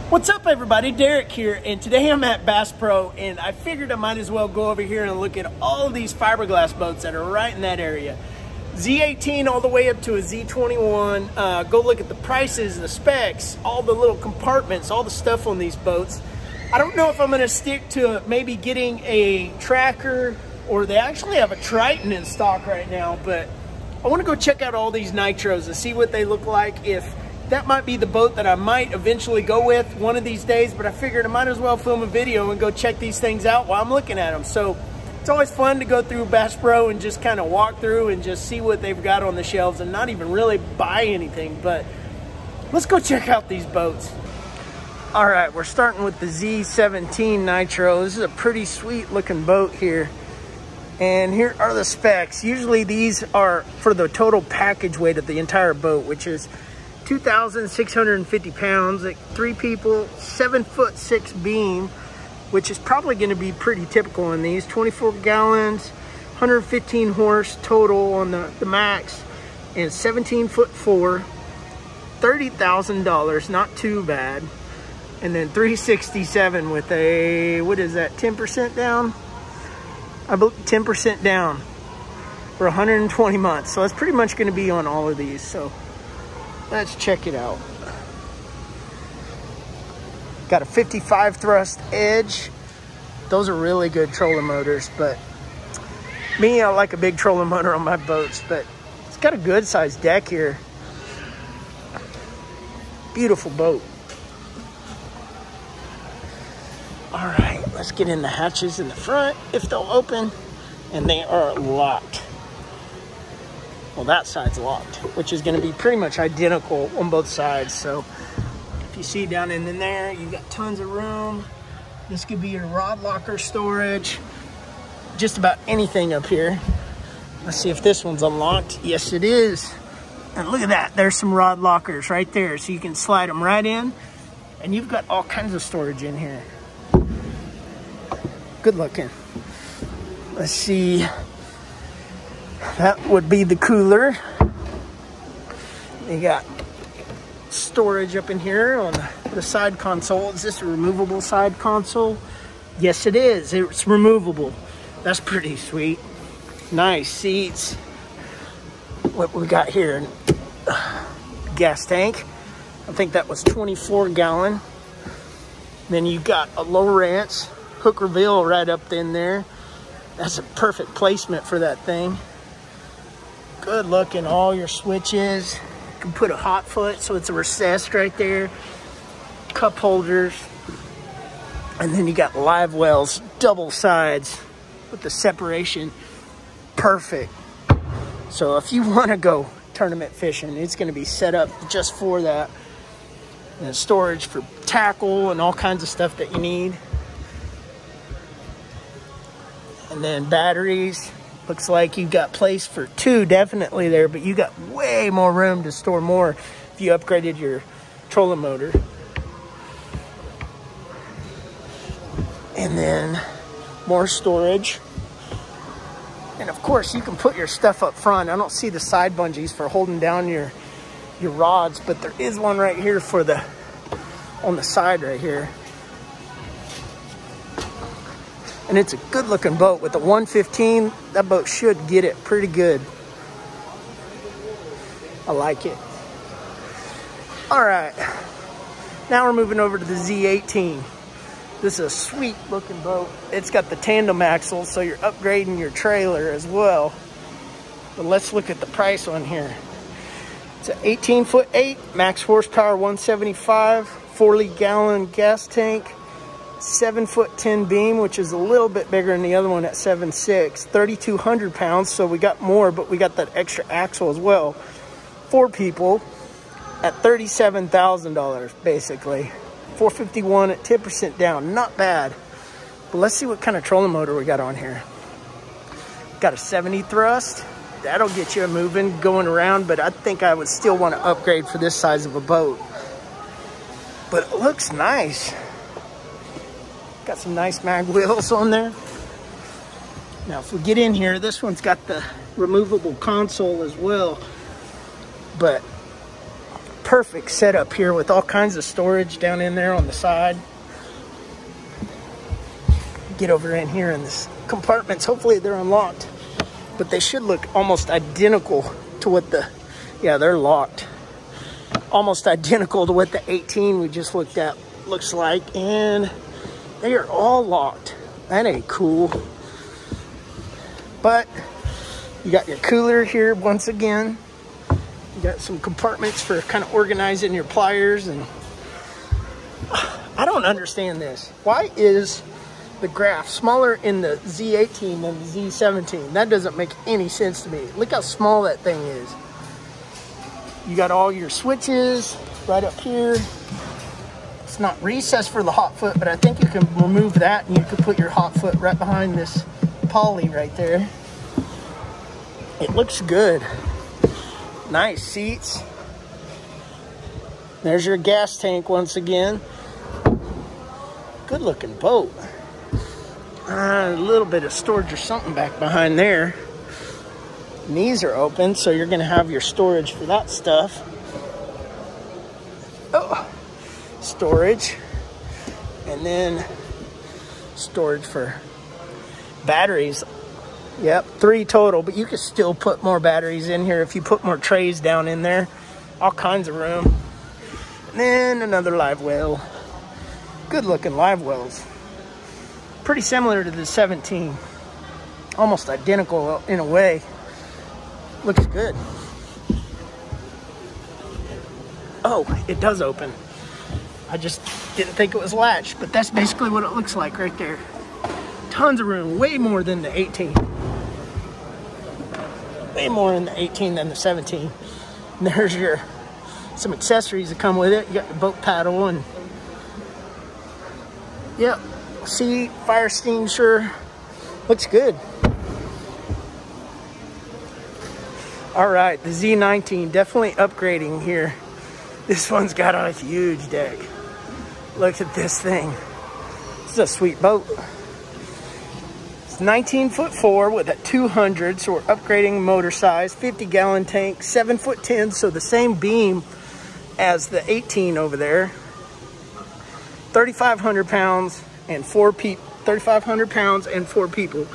What's up, everybody? Derek here, and today I'm at Bass Pro, and I figured I might as well go over here and look at all of these fiberglass boats that are right in that area. Z18 all the way up to a Z21. Go look at the prices, the specs, all the little compartments, all the stuff on these boats. I don't know if I'm going to stick to maybe getting a tracker, or they actually have a Triton in stock right now, but I want to go check out all these Nitros and see what they look like. If that might be the boat that I might eventually go with one of these days, but I figured I might as well film a video and go check these things out while I'm looking at them. So it's always fun to go through Bass Pro and just kind of walk through and just see what they've got on the shelves and not even really buy anything. But let's go check out these boats. All right, we're starting with the Z17 Nitro. This is a pretty sweet looking boat here. And here are the specs. Usually these are for the total package weight of the entire boat, which is 2,650 pounds, like 3 people, 7'6" beam, which is probably going to be pretty typical in these. 24 gallons, 115 horse total on the max, and 17'4", $30,000, not too bad. And then 367 with a, what is that, 10% down? I believe 10% down for 120 months. So that's pretty much going to be on all of these. So let's check it out. Got a 55 thrust edge. Those are really good trolling motors, but me, I like a big trolling motor on my boats, but it's got a good sized deck here. Beautiful boat. All right, let's get in the hatches in the front, if they'll open, and they are locked. Well, that side's locked, which is going to be pretty much identical on both sides. So if you see down in there, you've got tons of room. This could be your rod locker storage, just about anything up here. Let's see if this one's unlocked. Yes, it is. And look at that, there's some rod lockers right there, so you can slide them right in, and you've got all kinds of storage in here. Good looking. Let's see. That would be the cooler. You got storage up in here on the side console. Is this a removable side console? Yes, it is. It's removable. That's pretty sweet. Nice seats. What we got here? Gas tank. I think that was 24 gallon. Then you got a Lowrance hook reveal right up in there. That's a perfect placement for that thing. Good looking, all your switches. You can put a hot foot, so it's a recessed right there. Cup holders. And then you got live wells, double sides with the separation. Perfect. So if you want to go tournament fishing, it's going to be set up just for that. And storage for tackle and all kinds of stuff that you need. And then batteries. Looks like you've got place for 2 definitely there, but you got way more room to store more if you upgraded your trolling motor. And then more storage. And of course you can put your stuff up front. I don't see the side bungees for holding down your rods, but there is one right here for the, on the side right here. And it's a good looking boat with the 115. That boat should get it pretty good. I like it. All right, now we're moving over to the Z18. This is a sweet looking boat. It's got the tandem axle, so you're upgrading your trailer as well. But let's look at the price on here. It's an 18'8", max horsepower 175, 40-gallon gas tank. 7'10" beam, which is a little bit bigger than the other one at 7'6", 3,200 pounds. So we got more, but we got that extra axle as well. 4 people at $37,000 basically. 451 at 10% down, not bad. But let's see what kind of trolling motor we got on here. Got a 70 thrust. That'll get you moving, going around, but I think I would still want to upgrade for this size of a boat. But it looks nice. Got some nice mag wheels on there. Now if we get in here, this one's got the removable console as well. But perfect setup here with all kinds of storage down in there on the side. Get over in here in this compartments. Hopefully they're unlocked, but they should look almost identical to what the, yeah, they're locked. Almost identical to what the 18 we just looked at looks like, and they are all locked. That ain't cool. But you got your cooler here once again. You got some compartments for kind of organizing your pliers, and I don't understand this. Why is the graph smaller in the Z18 than the Z17? That doesn't make any sense to me. Look how small that thing is. You got all your switches right up here. It's not recessed for the hot foot, but I think you can remove that and you can put your hot foot right behind this poly right there. It looks good. Nice seats. There's your gas tank once again. Good looking boat. A little bit of storage or something back behind there. Knees are open, so you're going to have your storage for that stuff. Oh, storage. And then storage for batteries. Yep, 3 total, but you can still put more batteries in here if you put more trays down in there. All kinds of room. And then another live well. Good looking live wells. Pretty similar to the 17. Almost identical in a way. Looks good. Oh, it does open. I just didn't think it was latched, but that's basically what it looks like right there. Tons of room, way more than the 18. Way more in the 18 than the 17. And there's your some accessories that come with it. You got the boat paddle and yep, seat, fire extinguisher. Looks good. All right, the Z19, definitely upgrading here. This one's got a huge deck. Look at this thing. This is a sweet boat. It's 19'4" with a 200, so we're upgrading motor size, 50-gallon tank, 7'10", so the same beam as the 18 over there. 3,500 pounds and 4 people. 3,500 pounds and 4 people.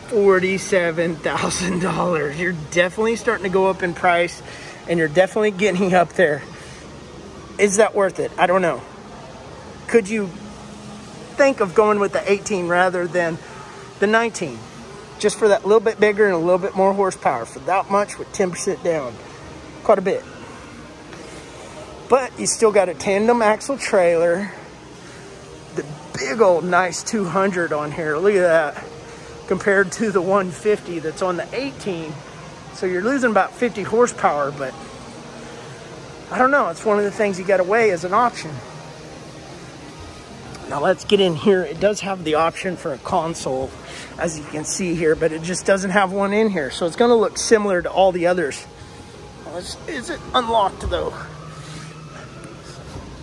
$47,000. You're definitely starting to go up in price, and you're definitely getting up there. Is that worth it? I don't know. Could you think of going with the 18 rather than the 19? Just for that little bit bigger and a little bit more horsepower. For that much with 10% down. Quite a bit. But you still got a tandem axle trailer. The big old nice 200 on here. Look at that. Compared to the 150 that's on the 18. So you're losing about 50 horsepower, but I don't know. It's one of the things you got to weigh as an option. Now let's get in here. It does have the option for a console, as you can see here, but it just doesn't have one in here. So it's going to look similar to all the others. Well, is it unlocked though?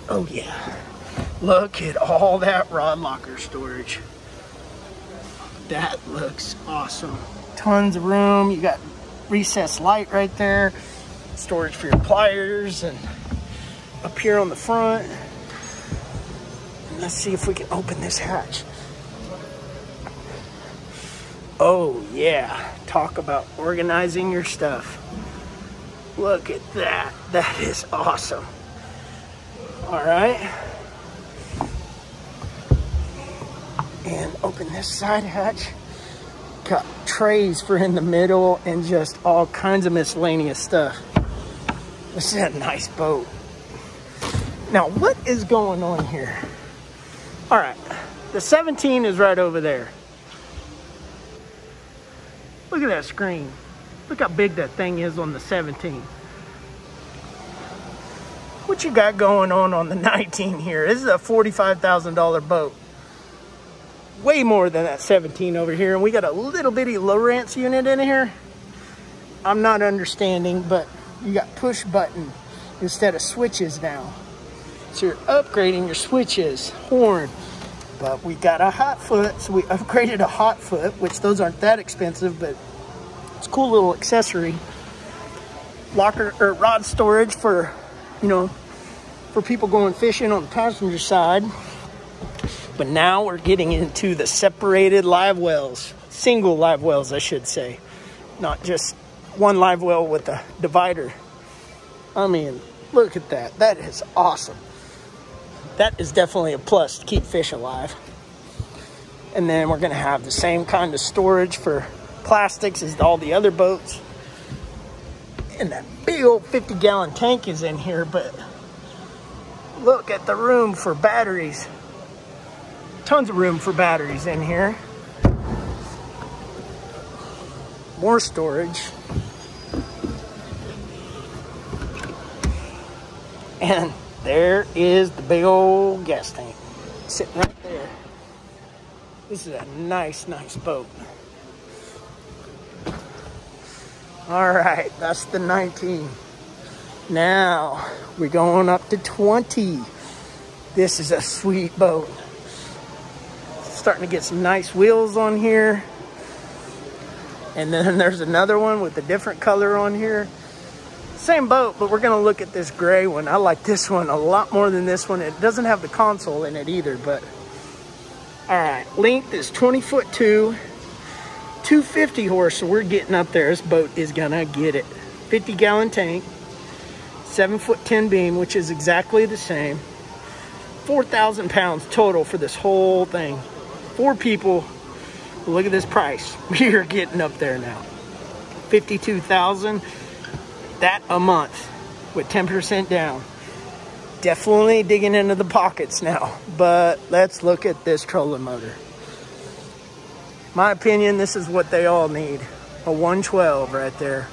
Oh yeah. Look at all that rod locker storage. That looks awesome. Tons of room. You got recessed light right there. Storage for your pliers, and up here on the front. And let's see if we can open this hatch. Oh yeah, talk about organizing your stuff. Look at that. That is awesome. All right. And open this side hatch. Got trays for in the middle and just all kinds of miscellaneous stuff. This is a nice boat. Now, what is going on here? All right, the 17 is right over there. Look at that screen. Look how big that thing is on the 17. What you got going on the 19 here? This is a $45,000 boat. Way more than that 17 over here. And we got a little bitty Lowrance unit in here. I'm not understanding, but you got push button instead of switches now. So you're upgrading your switches, horn. But we got a hot foot, so we upgraded a hot foot, which those aren't that expensive, but it's a cool little accessory. locker or rod storage for, you know, for people going fishing on the passenger side. But now we're getting into the separated live wells, single live wells, I should say, not just one live well with a divider. I mean, look at that. That is awesome. That is definitely a plus to keep fish alive. And then we're going to have the same kind of storage for plastics as all the other boats. And that big old 50-gallon tank is in here, but look at the room for batteries. Tons of room for batteries in here. More storage. And there is the big old gas tank sitting right there. This is a nice, nice boat. All right, that's the 19. Now we're going up to 20. This is a sweet boat. Starting to get some nice wheels on here. And then there's another one with a different color on here. Same boat, but we're gonna look at this gray one. I like this one a lot more than this one. It doesn't have the console in it either, but. All right, length is 20'2", 250 horse, so we're getting up there. This boat is gonna get it. 50-gallon tank, 7'10" beam, which is exactly the same. 4,000 pounds total for this whole thing. 4 people. Look at this price. We are getting up there now. 52,000. That a month with 10% down. Definitely digging into the pockets now. But let's look at this trolling motor. My opinion, this is what they all need. A 112 right there.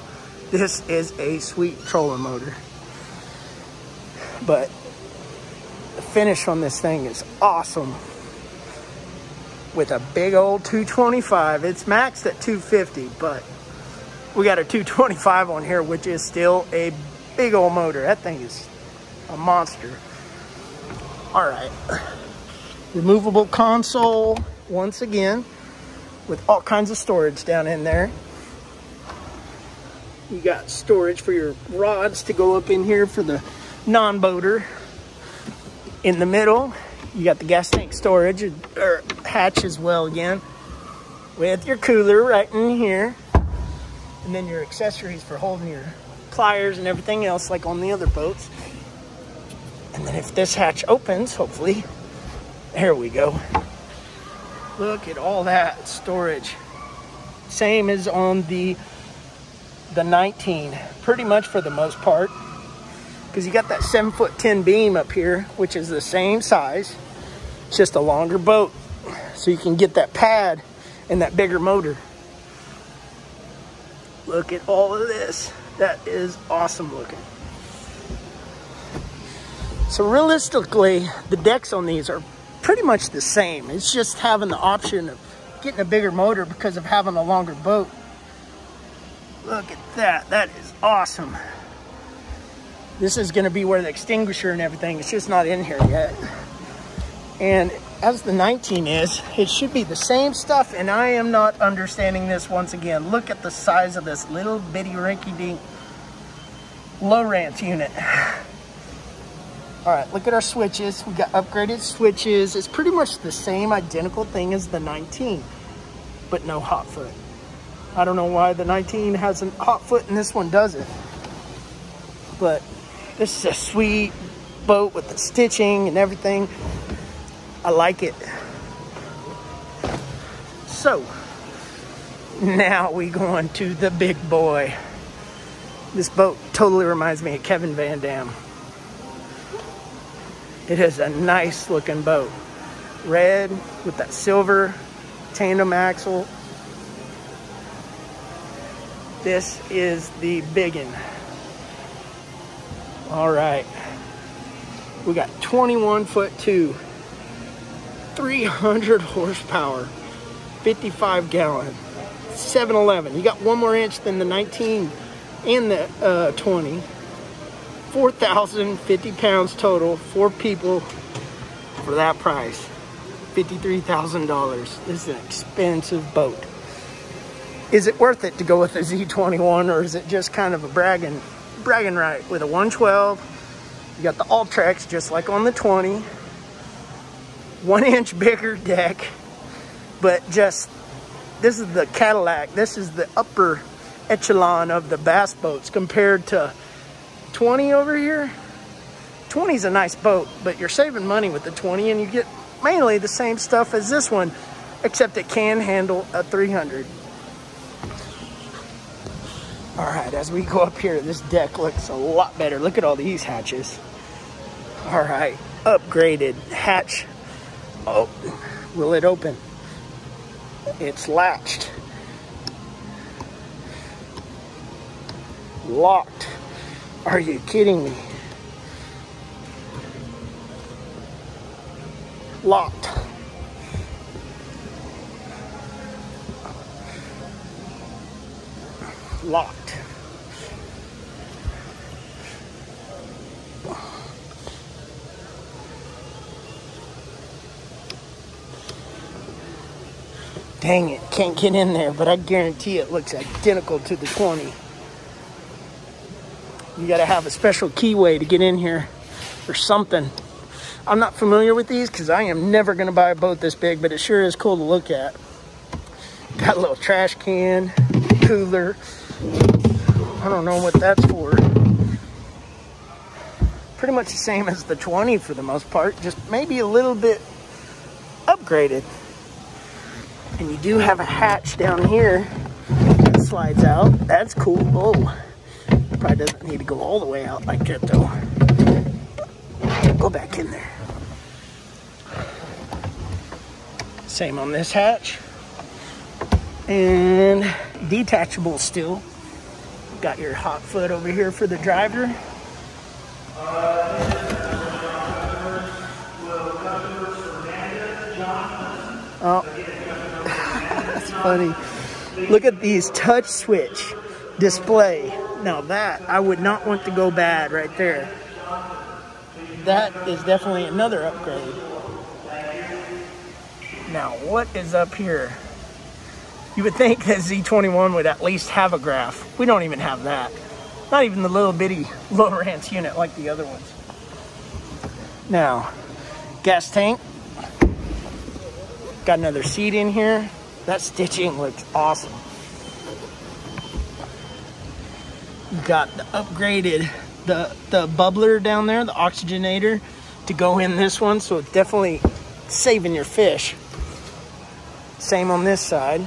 This is a sweet trolling motor. But the finish on this thing is awesome. With a big old 225. It's maxed at 250, but we got a 225 on here, which is still a big old motor. That thing is a monster. All right. Removable console once again with all kinds of storage down in there. You got storage for your rods to go up in here for the non-boater. In the middle, you got the gas tank storage or hatch as well again, with your cooler right in here, and then your accessories for holding your pliers and everything else like on the other boats. And then if this hatch opens, hopefully, there we go. Look at all that storage. Same as on the 19, pretty much for the most part, because you got that 7'10" beam up here, which is the same size. It's just a longer boat, so you can get that pad and that bigger motor. Look at all of this. That is awesome looking. So realistically, the decks on these are pretty much the same. It's just having the option of getting a bigger motor because of having a longer boat. Look at that. That is awesome. This is going to be where the extinguisher and everything, it's just not in here yet. And as the 19 is, it should be the same stuff, and I am not understanding this once again. Look at the size of this little bitty rinky-dink low rant unit. All right, look at our switches. We got upgraded switches. It's pretty much the same identical thing as the 19, but no hot foot. I don't know why the 19 has a hot foot and this one doesn't. But this is a sweet boat with the stitching and everything. I like it. So now we go on to the big boy. This boat totally reminds me of Kevin Van Dam. It is a nice looking boat. Red with that silver tandem axle. This is the biggin. All right. We got 21'2", 300 horsepower, 55 gallon, 711. You got one more inch than the 19 and the 20. 4,050 pounds total, 4 people for that price. $53,000. This is an expensive boat. Is it worth it to go with a Z21, or is it just kind of a bragging bragging right with a 112. You got the Ultrex just like on the 20. 1 inch bigger deck, but just, this is the Cadillac. This is the upper echelon of the bass boats compared to 20 over here. 20 is a nice boat, but you're saving money with the 20 and you get mainly the same stuff as this one, except it can handle a 300. All right, as we go up here, this deck looks a lot better. Look at all these hatches. All right, upgraded hatch. Oh, will it open? It's latched. Locked. Are you kidding me? Locked. Locked. Dang it, can't get in there, but I guarantee it looks identical to the 20. You gotta have a special keyway to get in here or something. I'm not familiar with these because I am never gonna buy a boat this big, but it sure is cool to look at. Got a little trash can, cooler. I don't know what that's for. Pretty much the same as the 20 for the most part, just maybe a little bit upgraded. And you do have a hatch down here that slides out. That's cool. Oh, probably doesn't need to go all the way out like that though. Go back in there. Same on this hatch. And detachable still. Got your hot foot over here for the driver. Oh, that's funny. Look at these touch switch display. Now that, I would not want to go bad right there. That is definitely another upgrade. Now, what is up here? You would think that Z21 would at least have a graph. We don't even have that. Not even the little bitty Lowrance unit like the other ones. Now, gas tank. Got another seat in here. That stitching looks awesome. Got the upgraded, the bubbler down there, the oxygenator to go in this one. So it's definitely saving your fish. Same on this side.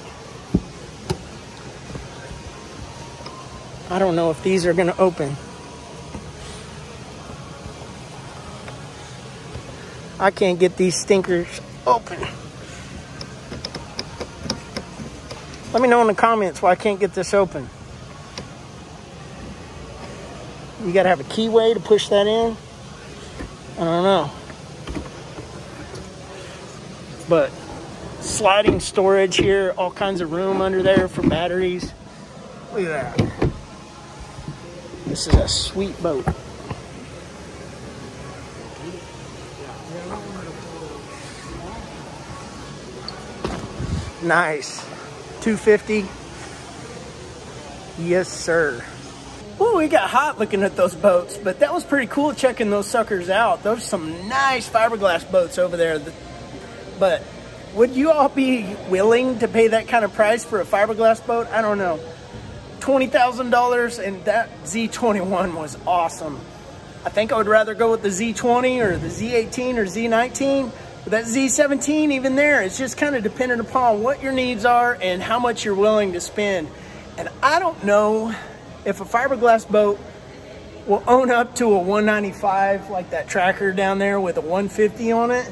I don't know if these are gonna open. I can't get these stinkers open. Let me know in the comments why I can't get this open. You gotta have a keyway to push that in. I don't know. But sliding storage here, all kinds of room under there for batteries. Look at that. This is a sweet boat. Nice. 250. Yes, sir. Well, we got hot looking at those boats, but that was pretty cool checking those suckers out. Those are some nice fiberglass boats over there. But would you all be willing to pay that kind of price for a fiberglass boat? I don't know. $20,000, and that Z21 was awesome. I think I would rather go with the Z20 or the Z18 or Z19. But that Z17, even there, it's just kind of dependent upon what your needs are and how much you're willing to spend. And I don't know if a fiberglass boat will own up to a 195 like that tracker down there with a 150 on it.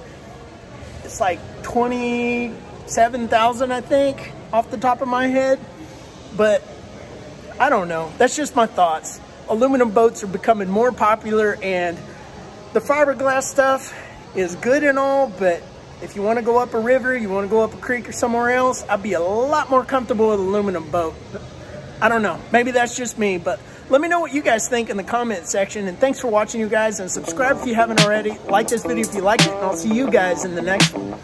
It's like 27,000, I think, off the top of my head. But I don't know. That's just my thoughts. Aluminum boats are becoming more popular, and the fiberglass stuff is good and all, but if you want to go up a river, you want to go up a creek or somewhere else, I'd be a lot more comfortable with an aluminum boat. I don't know. Maybe that's just me, but let me know what you guys think in the comment section. And thanks for watching, you guys, and subscribe if you haven't already. Like this video if you liked it, and I'll see you guys in the next one.